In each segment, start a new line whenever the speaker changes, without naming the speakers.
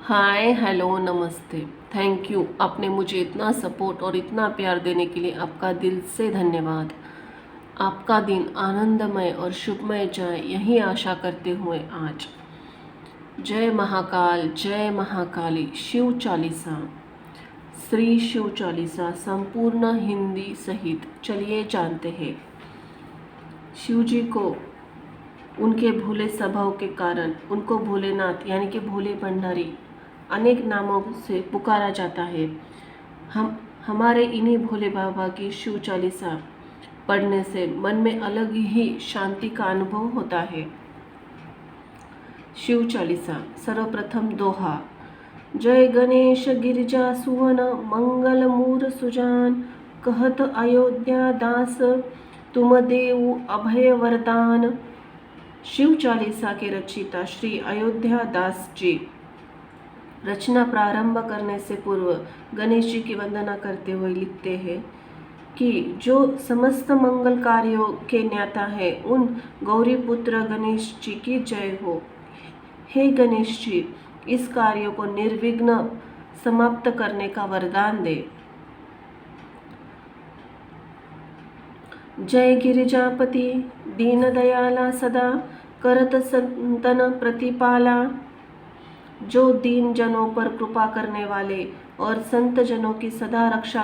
Hi hello नमस्ते। Thank you, आपने मुझे इतना सपोर्ट और इतना प्यार देने के लिए आपका दिल से धन्यवाद। आपका दिन आनंदमय और शुभमय जाए, यही आशा करते हुए आज जय महाकाल, जय महाकाली शिव चालीसा, श्री शिव चालीसा संपूर्ण हिंदी सहित चलिए जानते हैं। शिव जी को उनके भोले स्वभाव के कारण उनको भोलेनाथ यानी कि भोले भंडारी अनेक नामों से पुकारा जाता है। हमारे इन्हीं भोले बाबा की शिव चालीसा पढ़ने से मन में अलग ही शांति का अनुभव होता है। शिव चालीसा सर्वप्रथम दोहा। जय गणेश गिरिजा सुवन मंगल मूर सुजान, कहत अयोध्या दास तुम देव अभय वरदान। शिव चालीसा के रचिता श्री अयोध्या दास जी रचना प्रारंभ करने से पूर्व गणेश जी की वंदना करते हुए लिखते हैं कि जो समस्त मंगल कार्यों के ज्ञाता है, उन गौरी पुत्र गणेश जी की जय हो। हे गणेश जी, इस कार्य को निर्विघ्न समाप्त करने का वरदान दे। जय गिरिजापति दीन दयाला सदा, करत संतन प्रतिपाला। जो दीन जनों पर कृपा करने वाले और संत जनों की सदा रक्षा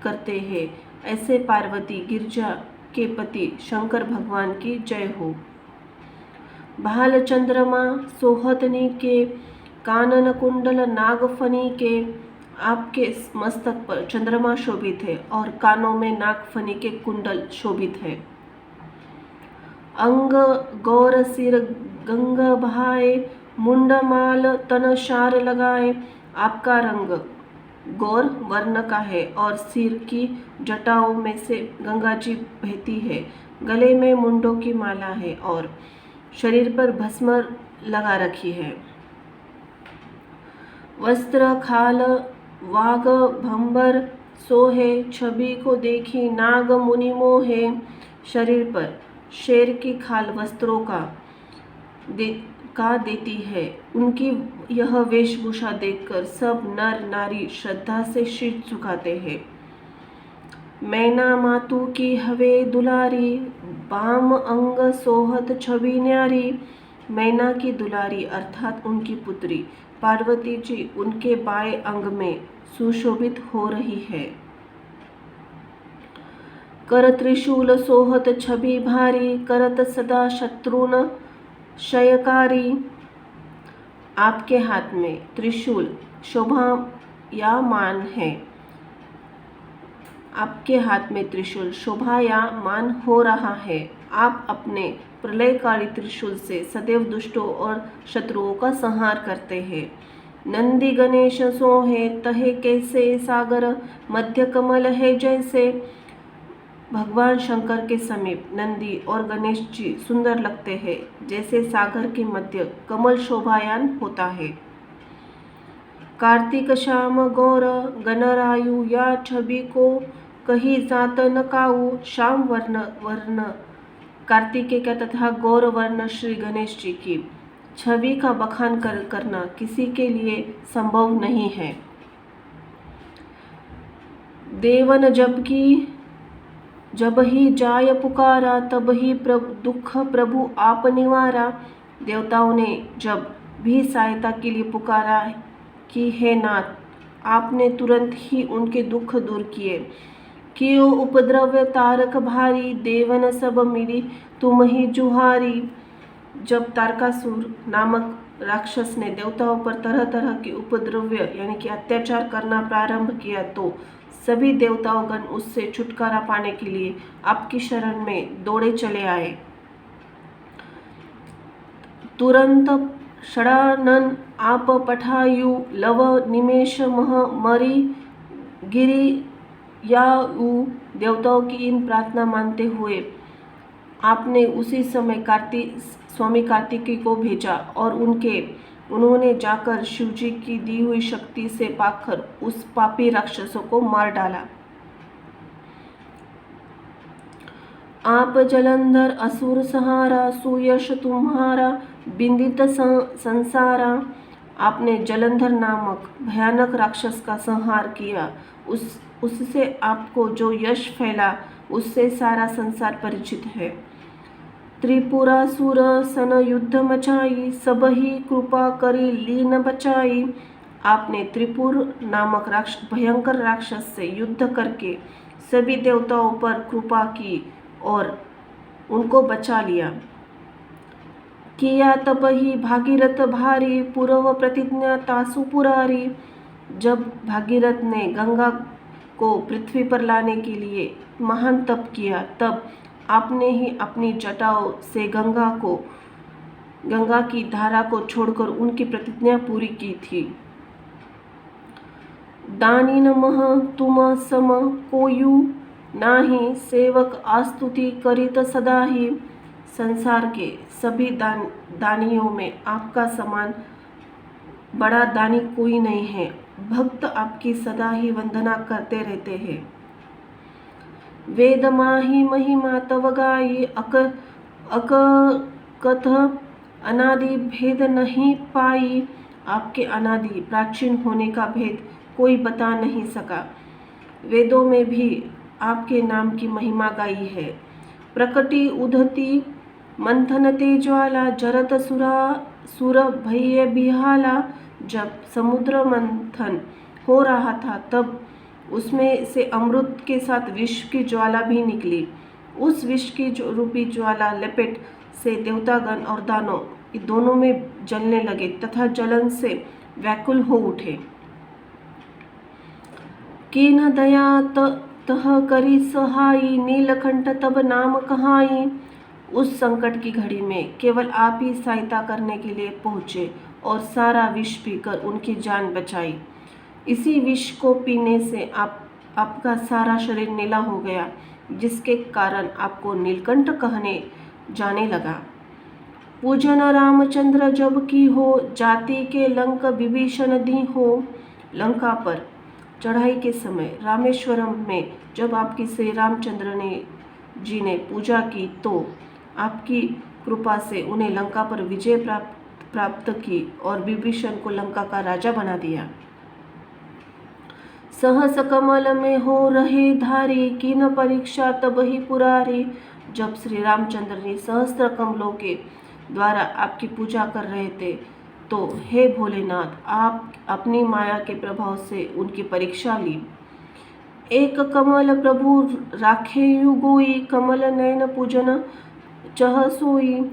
करते हैं, ऐसे पार्वती गिरिजा के पति शंकर भगवान की जय हो। भाल चंद्रमा सोहतनी के, कानन कुंडल नागफनी के। आपके मस्तक पर चंद्रमा शोभित है और कानों में नागफनी के कुंडल शोभित है। अंग गौर सिर गंग बहाए, मुंडमाल तन शार लगाए। आपका रंग गौर वर्ण का है और सिर की जटाओं में से गंगा जी बहती है। गले में मुंडों की माला है और शरीर पर भस्म लगा रखी है। वस्त्र खाल वाग भंबर सोहे, छवि को देखी नाग मुनि मोहे। शरीर पर शेर की खाल वस्त्रों का देती है। उनकी यह वेशभूषा देखकर सब नर नारी श्रद्धा से शीश झुकाते हैं। मैना मातु की हवे दुलारी, बाम अंग सोहत छवि न्यारी। मैना की दुलारी अर्थात उनकी पुत्री पार्वती जी उनके बाएं अंग में सुशोभित हो रही है। कर त्रिशूल सोहत छवि भारी, करत सदा शत्रुन क्षयकारी। आपके हाथ में त्रिशूल शोभायमान है। आपके हाथ में त्रिशूल शोभायमान हो रहा है। आप अपने प्रलयकारी त्रिशूल से सदैव दुष्टों और शत्रुओं का संहार करते हैं। नंदी गणेश सोहे तहे कैसे सागर, मध्य कमल है जैसे। भगवान शंकर के समीप नंदी और गणेश जी सुंदर लगते हैं, जैसे सागर के मध्य कमल शोभायान होता है। कार्तिक श्याम गौर गणरायु, या छवि को कही जात न काऊ। श्याम वर्ण कार्तिकेय का तथा गौर वर्ण श्री गणेश जी की छवि का बखान करना किसी के लिए संभव नहीं है। देवन जब ही जाय पुकारा, तब ही दुख प्रभु आप निवारा। देवताओं ने जब भी सहायता के लिए पुकारा कि हे नाथ, आपने तुरंत ही उनके दुख दूर किए। कियो उपद्रव तारक भारी, देवन सब मिली तुम ही जुहारी। जब तारकासुर नामक राक्षस ने देवताओं पर तरह तरह के उपद्रव यानी कि अत्याचार करना प्रारंभ किया, तो सभी देवताओं उससे छुटकारा पाने के लिए आपकी शरण में दौड़े चले आए। तुरंत षडानन आप पठायु, लव निमेष मह मरी गिरी याऊ। देवताओं की इन प्रार्थना मानते हुए आपने उसी समय स्वामी कार्तिकेय को भेजा और उन्होंने जाकर शिवजी की दी हुई शक्ति से पाकर उस पापी राक्षसों को मार डाला। आप जलंधर असुर सहारा, सुयश तुम्हारा बिंदित संसारा। आपने जलंधर नामक भयानक राक्षस का संहार किया। उससे आपको जो यश फैला उससे सारा संसार परिचित है। त्रिपुरासुर सन युद्ध मचाई, सब ही कृपा करी लीन बचाई। आपने त्रिपुर नामक भयंकर राक्षस से युद्ध करके सभी देवताओं पर कृपा की और उनको बचा लिया। किया तब ही भागीरथ भारी, पूर्व प्रतिज्ञा तासु पुरारी। जब भागीरथ ने गंगा को पृथ्वी पर लाने के लिए महान तप किया, तब आपने ही अपनी जटाओं से गंगा की धारा को छोड़कर उनकी प्रतिज्ञा पूरी की थी। दानी नमः तुम सम कोयु नाही, सेवक आस्तुति करित सदा ही। संसार के सभी दानियों में आपका समान बड़ा दानी कोई नहीं है। भक्त आपकी सदा ही वंदना करते रहते हैं। वेद माही महिमा तव गाई, अक कथ अनादि भेद नहीं पाई। आपके अनादि प्राचीन होने का भेद कोई बता नहीं सका। वेदों में भी आपके नाम की महिमा गाई है। प्रकटी उदती मंथनते ज्वाला, जरत सुर भय बिहाला। जब समुद्र मंथन हो रहा था तब उसमें से अमृत के साथ विष की ज्वाला भी निकली। उस विष की रूपी ज्वाला लपेट से देवतागण और दानव दोनों में जलने लगे तथा जलन से व्याकुल हो उठे। कीन दया तह करी सहाई, नीलकंठ तब नाम कहाई। उस संकट की घड़ी में केवल आप ही सहायता करने के लिए पहुँचे और सारा विष पीकर उनकी जान बचाई। इसी विष को पीने से आपका सारा शरीर नीला हो गया, जिसके कारण आपको नीलकंठ कहने जाने लगा। पूजन रामचंद्र जब की हो, जाति के लंक विभीषण दी हो। लंका पर चढ़ाई के समय रामेश्वरम में जब आपकी श्री रामचंद्र जी ने पूजा की तो आपकी कृपा से उन्हें लंका पर विजय प्राप्त की और विभीषण को लंका का राजा बना दिया। सहस कमल में हो रहे धारी, कीन परीक्षा तब ही पुरारी। जब श्री रामचंद्र ने सहस्त्र कमलों के द्वारा आपकी पूजा कर रहे थे तो हे भोलेनाथ, आप अपनी माया के प्रभाव से उनकी परीक्षा ली। एक कमल प्रभु राखे युगोई, कमल नयन पूजन चह सोई।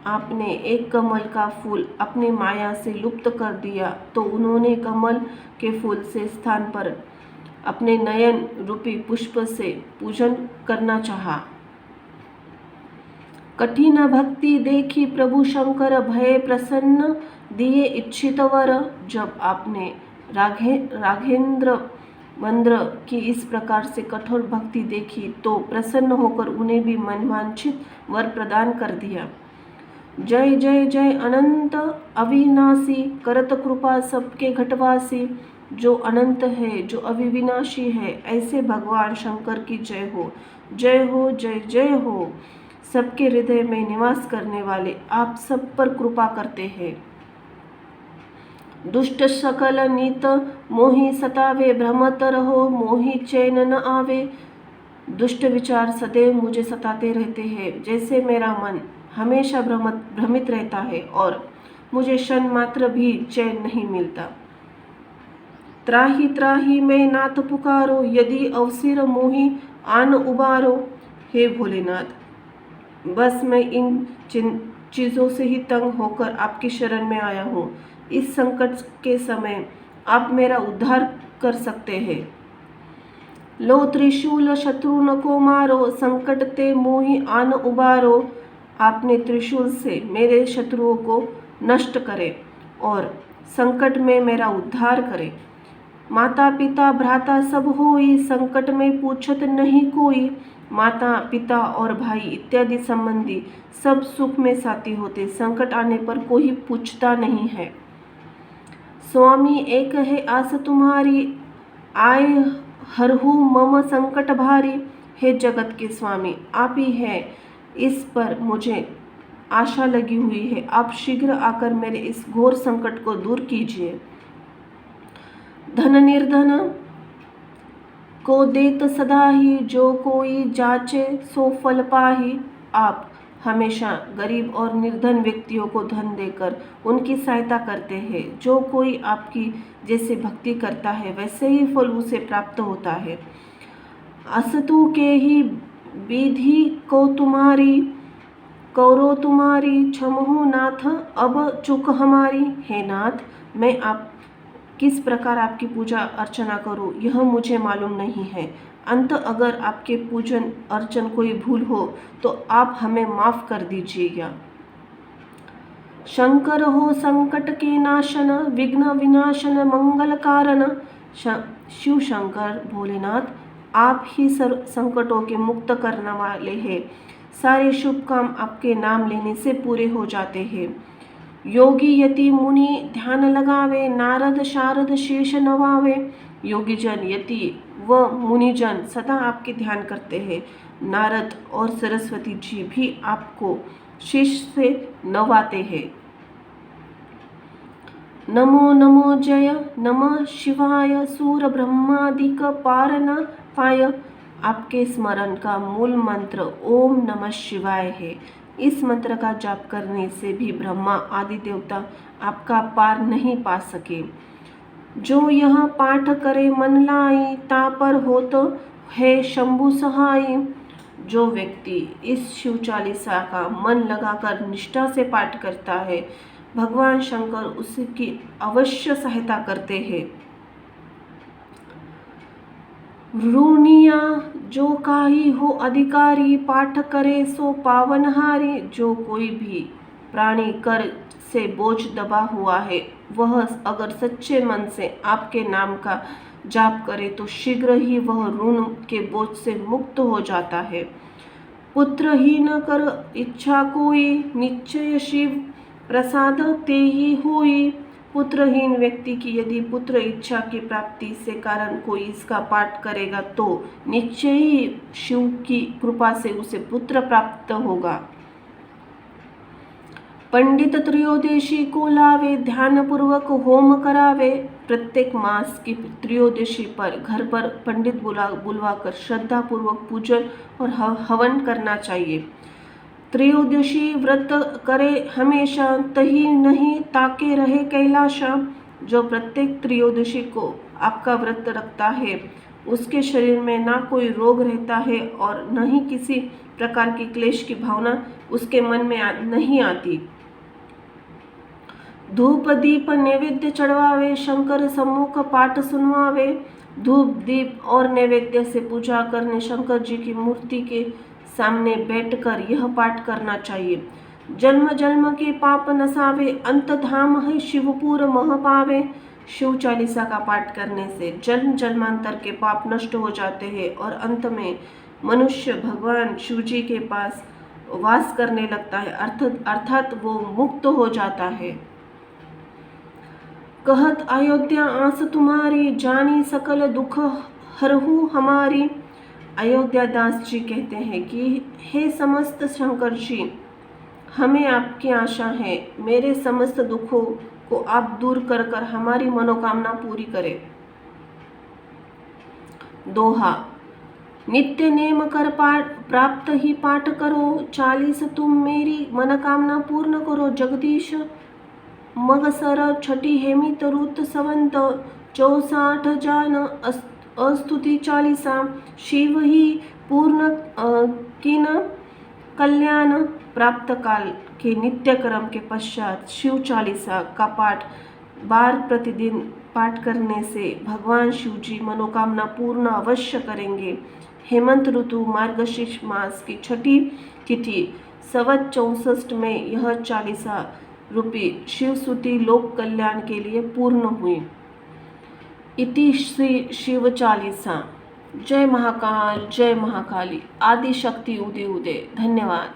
आपने एक कमल का फूल अपनी माया से लुप्त कर दिया तो उन्होंने कमल के फूल से स्थान पर अपने नयन रूपी पुष्प से पूजन करना चाहा। कठिन भक्ति देखी प्रभु शंकर, भय प्रसन्न दिए इच्छित वर। जब आपने राघेंद्र मंद्र की इस प्रकार से कठोर भक्ति देखी तो प्रसन्न होकर उन्हें भी मनवांछित वर प्रदान कर दिया। जय जय जय अनंत अविनाशी, करत कृपा सबके घटवासी। जो अनंत है, जो अविविनाशी है, ऐसे भगवान शंकर की जय हो। जय हो, जय जय हो। सबके हृदय में निवास करने वाले आप सब पर कृपा करते हैं। दुष्ट सकल नीत मोहि सतावे, भ्रमत रहो मोहि चैन न आवे। दुष्ट विचार सदैव मुझे सताते रहते हैं, जैसे मेरा मन हमेशा भ्रमित रहता है और मुझे क्षण मात्र भी चैन नहीं मिलता। त्राहि त्राहि मैं नाथ पुकारो, यदि अवसर मोहि आन उबारो। हे भोलेनाथ, बस मैं इन चीज़ों से ही तंग होकर आपकी शरण में आया हूँ। इस संकट के समय आप मेरा उद्धार कर सकते हैं। लो त्रिशूल शत्रुन को मारो, संकट ते मोहि आन उबारो। आपने त्रिशूल से मेरे शत्रुओं को नष्ट करे और संकट में मेरा उद्धार करे। माता पिता भ्राता सब होई, संकट में पूछत नहीं कोई। माता पिता और भाई इत्यादि संबंधी सब सुख में साथी होते, संकट आने पर कोई पूछता नहीं है। स्वामी एक है आस तुम्हारी, आए हरहु मम संकट भारी। हे जगत के स्वामी, आप ही हैं, इस पर मुझे आशा लगी हुई है, आप शीघ्र आकर मेरे इस घोर संकट को दूर कीजिए। धन निर्धन को देत सदा ही, जो कोई जाचे सो फल पाही। आप हमेशा गरीब और निर्धन व्यक्तियों को धन देकर उनकी सहायता करते हैं। जो कोई आपकी जैसे भक्ति करता है वैसे ही फल उसे प्राप्त होता है। असतु के ही विधि को तुम्हारी, करो तुम्हारी क्षमहु नाथ, अब चुक हमारी। हे नाथ, मैं आप किस प्रकार आपकी पूजा अर्चना करूं यह मुझे मालूम नहीं है। अंत अगर आपके पूजन अर्चन कोई भूल हो तो आप हमें माफ कर दीजिएगा। शंकर हो संकट के नाशन, विघ्न विनाशन मंगल कारण। शिव शंकर भोलेनाथ आप ही सर्व संकटों के मुक्त करने वाले हैं। सारे शुभ काम आपके नाम लेने से पूरे हो जाते हैं। योगी यति मुनि ध्यान लगावे, नारद शारद शेष नवावे। योगी जन, यति व मुनिजन सदा आपके ध्यान करते हैं। नारद और सरस्वती जी भी आपको शेष से नवाते हैं। नमो नमो जय नमः शिवाय, सूर ब्रह्मादिक पार न पाय। आपके स्मरण का मूल मंत्र ओम नमः शिवाय है। इस मंत्र का जाप करने से भी ब्रह्मा आदि देवता आपका पार नहीं पा सके। जो यह पाठ करे मन लाई, तापर होत है शंभु सहाय। जो व्यक्ति इस शिव चालीसा का मन लगाकर निष्ठा से पाठ करता है, भगवान शंकर उसकी अवश्य सहायता करते हैं। ऋणिया जो काही हो अधिकारी, पाठ करे सो पावनहारी। जो कोई भी प्राणी कर से बोझ दबा हुआ है, वह अगर सच्चे मन से आपके नाम का जाप करे तो शीघ्र ही वह ऋण के बोझ से मुक्त हो जाता है। पुत्रहीन कर इच्छा कोई, निश्चय शिव प्रसाद ते ही हुई। पुत्रहीन व्यक्ति की यदि पुत्र इच्छा की प्राप्ति से कारण कोई इसका पाठ करेगा तो निश्चय ही शिव की कृपा से उसे पुत्र प्राप्त होगा। पंडित त्रयोदशी को लावे, ध्यान पूर्वक होम करावे। प्रत्येक मास की त्रयोदशी पर घर पर पंडित बुलवाकर श्रद्धा पूर्वक पूजन और हवन करना चाहिए। त्रयोदशी व्रत करे हमेशा, तही नहीं ताके रहे कैलाशा। जो प्रत्येक त्रयोदशी को आपका व्रत रखता है उसके शरीर में ना कोई रोग रहता है और न ही किसी प्रकार की क्लेश की भावना उसके मन में नहीं आती। धूप दीप नैवेद्य चढ़वावे, शंकर सम्मुख पाठ सुनवावे। धूप दीप और नैवेद्य से पूजा करने शंकर जी की मूर्ति के सामने बैठकर यह पाठ करना चाहिए। जन्म जन्म के पाप नसावे, अंत धाम है शिवपुर मह पावे। शिव चालीसा का पाठ करने से जन्म जन्मांतर के पाप नष्ट हो जाते हैं और अंत में मनुष्य भगवान शिव जी के पास वास करने लगता है, अर्थात वो मुक्त हो जाता है। कहत अयोध्या आस तुम्हारी, जानी सकल दुख हरहु हमारी। अयोध्या दास जी कहते हैं कि हे समस्त शंकर जी, हमें आपकी आशा है, मेरे समस्त दुखों को आप दूर कर कर हमारी मनोकामना पूरी करें। दोहा। नित्य नेम कर प्राप्त ही पाठ करो, 40 तुम मेरी मनोकामना पूर्ण करो। जगदीश मगसर छठी हेमित रुत सवंत, 64 जान अस्तुति चालीसा। शिव ही पूर्ण किन कल्याण। प्राप्त काल के नित्य क्रम के पश्चात शिव चालीसा का पाठ बार प्रतिदिन पाठ करने से भगवान शिव जी मनोकामना पूर्ण अवश्य करेंगे। हेमंत ऋतु मार्गशीर्ष मास की छठी तिथि संवत 64 में यह चालीसा रूपी शिव स्तुति लोक कल्याण के लिए पूर्ण हुई। इति श्री शिव चालीसा। जय महाकाल, जय महाकाली, आदि शक्ति उदय उदय। धन्यवाद।